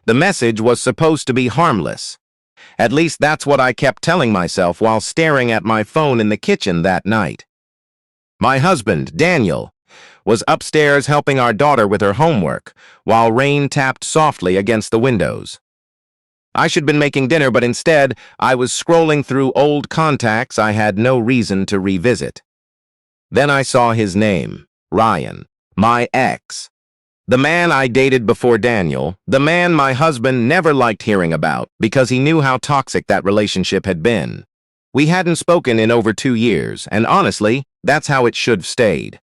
The message was supposed to be harmless. At least that's what I kept telling myself while staring at my phone in the kitchen that night. My husband, Daniel, was upstairs helping our daughter with her homework while rain tapped softly against the windows. I should have been making dinner, but instead I was scrolling through old contacts I had no reason to revisit. Then I saw his name, Ryan, my ex. The man I dated before Daniel, the man my husband never liked hearing about because he knew how toxic that relationship had been. We hadn't spoken in over 2 years, and honestly, that's how it should have stayed.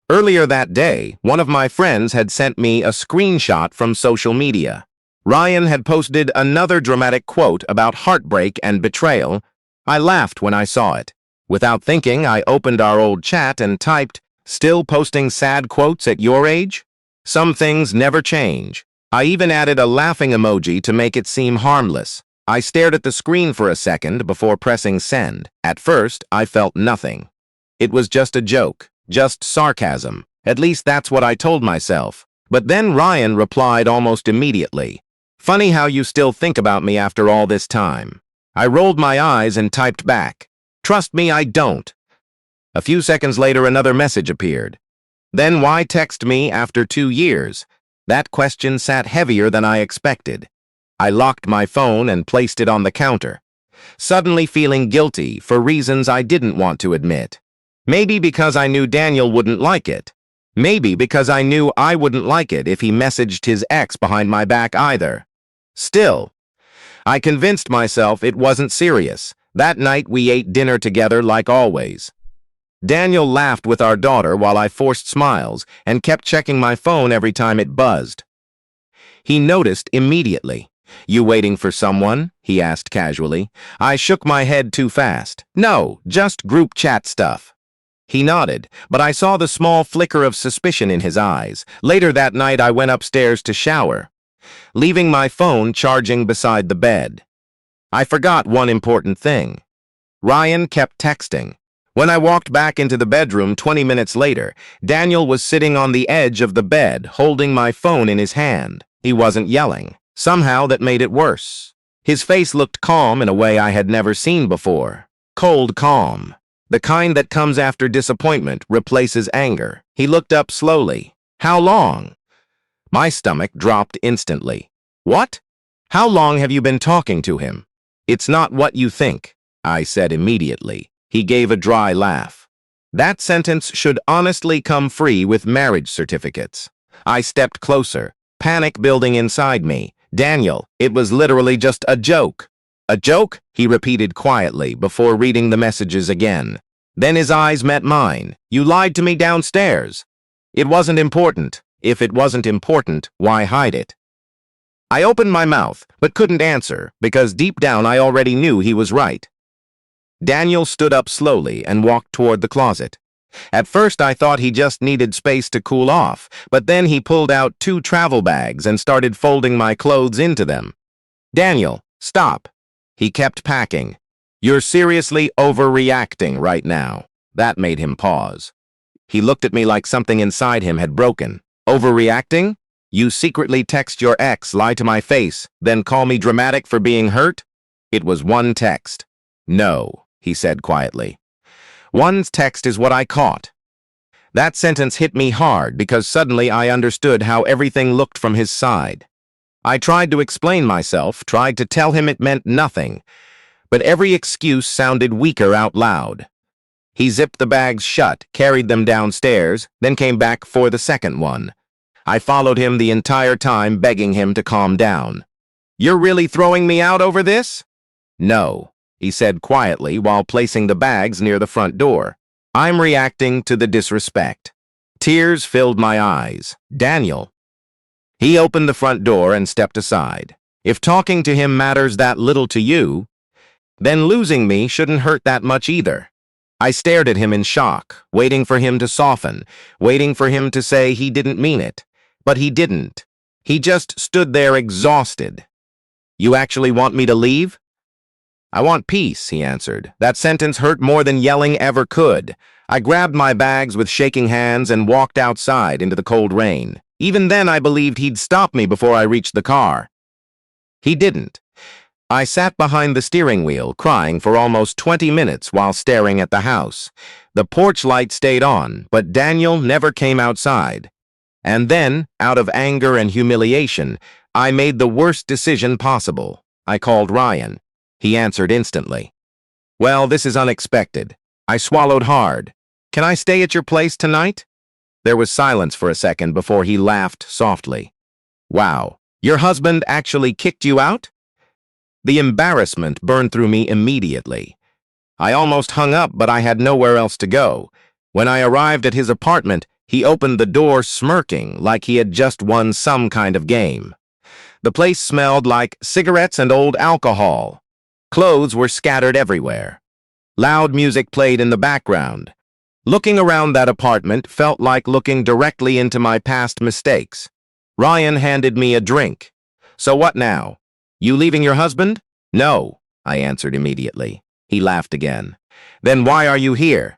Earlier that day, one of my friends had sent me a screenshot from social media. Ryan had posted another dramatic quote about heartbreak and betrayal. I laughed when I saw it. Without thinking, I opened our old chat and typed, "Still posting sad quotes at your age? Some things never change." I even added a laughing emoji to make it seem harmless. I stared at the screen for a second before pressing send. At first, I felt nothing. It was just a joke, just sarcasm. At least that's what I told myself. But then Ryan replied almost immediately. "Funny how you still think about me after all this time." I rolled my eyes and typed back, "Trust me, I don't." A few seconds later, another message appeared. "Then why text me after 2 years?" That question sat heavier than I expected. I locked my phone and placed it on the counter, suddenly feeling guilty for reasons I didn't want to admit. Maybe because I knew Daniel wouldn't like it. Maybe because I knew I wouldn't like it if he messaged his ex behind my back either. Still, I convinced myself it wasn't serious. That night we ate dinner together like always. Daniel laughed with our daughter while I forced smiles and kept checking my phone every time it buzzed. He noticed immediately. "You waiting for someone?" he asked casually. I shook my head too fast. "No, just group chat stuff." He nodded, but I saw the small flicker of suspicion in his eyes. Later that night I went upstairs to shower, leaving my phone charging beside the bed. I forgot one important thing. Ryan kept texting. When I walked back into the bedroom 20 minutes later, Daniel was sitting on the edge of the bed, holding my phone in his hand. He wasn't yelling. Somehow that made it worse. His face looked calm in a way I had never seen before. Cold calm. The kind that comes after disappointment replaces anger. He looked up slowly. "How long?" My stomach dropped instantly. "What? How long have you been talking to him?" "It's not what you think," I said immediately. He gave a dry laugh. That sentence should honestly come free with marriage certificates. I stepped closer, panic building inside me. "Daniel, it was literally just a joke." "A joke?" he repeated quietly before reading the messages again. Then his eyes met mine. "You lied to me downstairs." "It wasn't important." "If it wasn't important, why hide it?" I opened my mouth, but couldn't answer, because deep down I already knew he was right. Daniel stood up slowly and walked toward the closet. At first I thought he just needed space to cool off, but then he pulled out 2 travel bags and started folding my clothes into them. "Daniel, stop." He kept packing. "You're seriously overreacting right now." That made him pause. He looked at me like something inside him had broken. "Overreacting? You secretly text your ex, lie to my face, then call me dramatic for being hurt?" It was one text. "No," he said quietly. "One text is what I caught." That sentence hit me hard because suddenly I understood how everything looked from his side. I tried to explain myself, tried to tell him it meant nothing, but every excuse sounded weaker out loud. He zipped the bags shut, carried them downstairs, then came back for the second one. I followed him the entire time, begging him to calm down. "You're really throwing me out over this?" "No," he said quietly while placing the bags near the front door. "I'm reacting to the disrespect." Tears filled my eyes. "Daniel." He opened the front door and stepped aside. "If talking to him matters that little to you, then losing me shouldn't hurt that much either." I stared at him in shock, waiting for him to soften, waiting for him to say he didn't mean it. But he didn't. He just stood there exhausted. "You actually want me to leave?" "I want peace," he answered. That sentence hurt more than yelling ever could. I grabbed my bags with shaking hands and walked outside into the cold rain. Even then I believed he'd stop me before I reached the car. He didn't. I sat behind the steering wheel, crying for almost 20 minutes while staring at the house. The porch light stayed on, but Daniel never came outside. And then, out of anger and humiliation, I made the worst decision possible. I called Ryan. He answered instantly. "Well, this is unexpected." I swallowed hard. "Can I stay at your place tonight?" There was silence for a second before he laughed softly. "Wow, your husband actually kicked you out?" The embarrassment burned through me immediately. I almost hung up, but I had nowhere else to go. When I arrived at his apartment, he opened the door smirking like he had just won some kind of game. The place smelled like cigarettes and old alcohol. Clothes were scattered everywhere. Loud music played in the background. Looking around that apartment felt like looking directly into my past mistakes. Ryan handed me a drink. "So what now? You leaving your husband?" "No," I answered immediately. He laughed again. "Then why are you here?"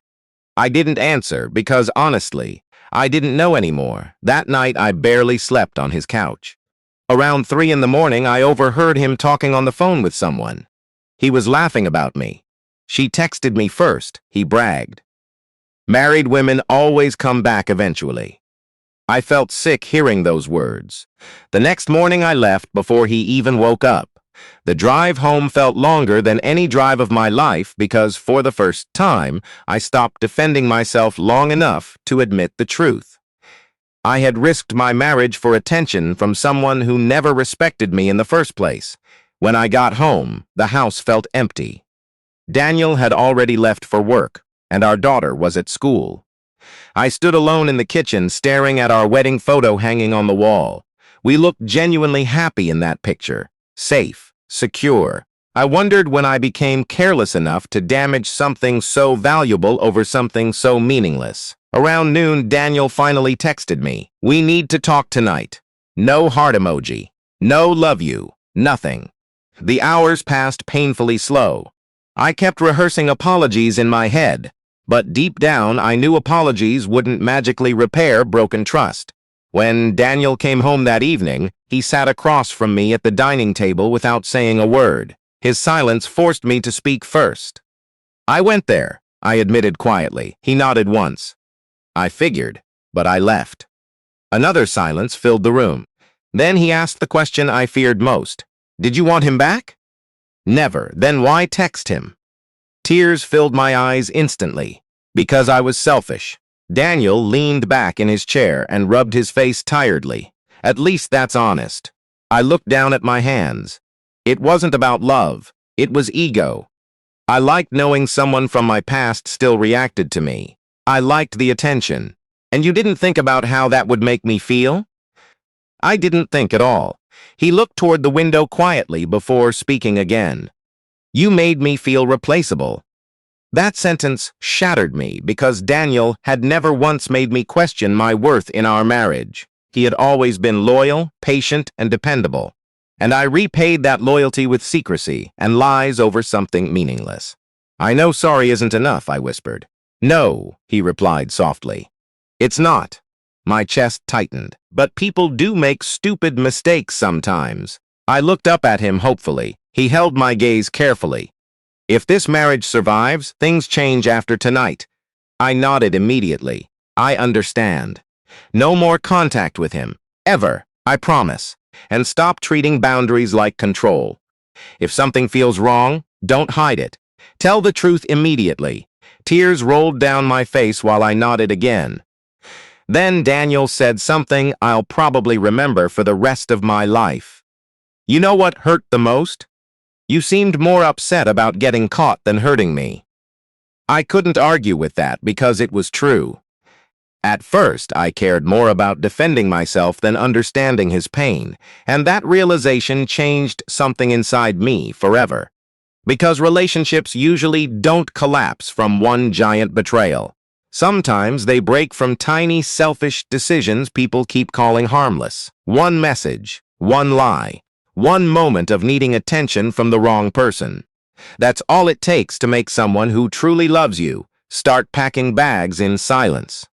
I didn't answer because, honestly, I didn't know anymore. That night, I barely slept on his couch. Around 3 in the morning, I overheard him talking on the phone with someone. He was laughing about me. "She texted me first," he bragged. Married women always come back eventually. I felt sick hearing those words. The next morning I left before he even woke up. The drive home felt longer than any drive of my life because, for the first time, I stopped defending myself long enough to admit the truth. I had risked my marriage for attention from someone who never respected me in the first place. When I got home, the house felt empty. Daniel had already left for work, and our daughter was at school. I stood alone in the kitchen, staring at our wedding photo hanging on the wall. We looked genuinely happy in that picture. Safe, secure. I wondered when I became careless enough to damage something so valuable over something so meaningless. Around noon, Daniel finally texted me. "We need to talk tonight." No heart emoji. No love you. Nothing. The hours passed painfully slow. I kept rehearsing apologies in my head, but deep down I knew apologies wouldn't magically repair broken trust. When Daniel came home that evening, he sat across from me at the dining table without saying a word. His silence forced me to speak first. "I went there," I admitted quietly. He nodded once. "I figured, but I left." Another silence filled the room. Then he asked the question I feared most. "Did you want him back?" "Never. Then why text him?" Tears filled my eyes instantly. Because I was selfish. Daniel leaned back in his chair and rubbed his face tiredly. "At least that's honest." I looked down at my hands. It wasn't about love. It was ego. I liked knowing someone from my past still reacted to me. I liked the attention. "And you didn't think about how that would make me feel?" I didn't think at all. He looked toward the window quietly before speaking again. "You made me feel replaceable." That sentence shattered me because Daniel had never once made me question my worth in our marriage. He had always been loyal, patient, and dependable. And I repaid that loyalty with secrecy and lies over something meaningless. "I know sorry isn't enough," I whispered. "No," he replied softly. "It's not." My chest tightened. "But people do make stupid mistakes sometimes." I looked up at him hopefully. He held my gaze carefully. "If this marriage survives, things change after tonight." I nodded immediately. "I understand." No more contact with him. Ever. I promise. And stop treating boundaries like control. If something feels wrong, don't hide it. Tell the truth immediately. Tears rolled down my face while I nodded again. Then Daniel said something I'll probably remember for the rest of my life. "You know what hurt the most? You seemed more upset about getting caught than hurting me." I couldn't argue with that because it was true. At first, I cared more about defending myself than understanding his pain, and that realization changed something inside me forever. Because relationships usually don't collapse from one giant betrayal. Sometimes they break from tiny, selfish decisions people keep calling harmless. One message, one lie, one moment of needing attention from the wrong person. That's all it takes to make someone who truly loves you start packing bags in silence.